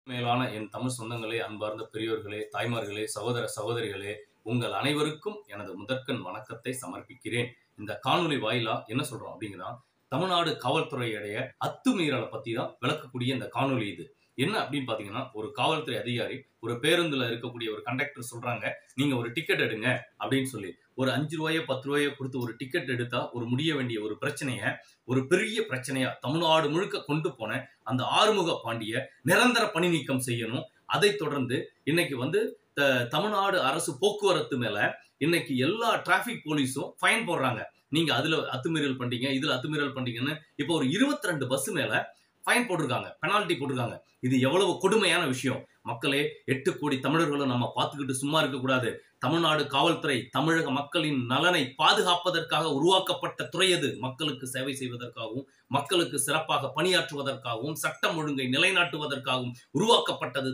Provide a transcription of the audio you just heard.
மேலான என் தமிழ் சொந்தங்களே, அன்பார்ந்த பெரியோர்களே, தாய்மார்களே, சகோதர சகோதரிகளே, உங்கள் அனைவருக்கும் எனது முதற்கண் வணக்கத்தை சமர்ப்பிக்கிறேன். இந்த காணொளி வாயிலா என்ன சொல்றோம் அப்படிங்கன்னா, தமிழ்நாடு காவல்துறையுடைய அத்துமீறலை பத்தி தான் விளக்கக்கூடிய இந்த காணொளி இது. என்ன அப்படின்னு பாத்தீங்கன்னா, ஒரு காவல்துறை அதிகாரி ஒரு பேருந்துல இருக்கக்கூடிய ஒரு கண்டக்டர் சொல்றாங்க, நீங்க ஒரு டிக்கெட் எடுங்க அப்படின்னு சொல்லி. ஒரு 5 ரூபாயோ 10 ரூபாயோ கொடுத்து ஒரு டிக்கெட் எடுத்தா ஒரு முடிய வேண்டிய ஒரு பிரச்சனைய ஒரு பெரிய பிரச்சனையா தமிழ்நாடு முழுக்க கொண்டு போன அந்த ஆறுமுக பாண்டிய நிரந்தர பணி நீக்கம் செய்யணும். அதை தொடர்ந்து இன்னைக்கு தமிழ்நாடு அரசு போக்குவரத்து மேல இன்னைக்கு எல்லா டிராபிக் போலீஸும் ஃபைன் போடுறாங்க. நீங்க அதுல அத்துமீறல் பண்றீங்க, இதுல அத்துமீறல் பண்றீங்கன்னு இப்போ ஒரு 22 பஸ் மேல ஃபைன் போட்டிருக்காங்க, பெனால்டி போட்டிருக்காங்க. இது எவ்வளவு கொடுமையான விஷயம். மக்களே, 8 கோடி தமிழர்களும் நம்ம பார்த்துக்கிட்டு சும்மா இருக்க கூடாது. தமிழ்நாடு காவல்துறை தமிழக மக்களின் நலனை பாதுகாப்பதற்காக உருவாக்கப்பட்ட துறை அது. மக்களுக்கு சேவை செய்வதற்காகவும், மக்களுக்கு சிறப்பாக பணியாற்றுவதற்காகவும், சட்டம் ஒழுங்கை நிலைநாட்டுவதற்காகவும் உருவாக்கப்பட்டது தான்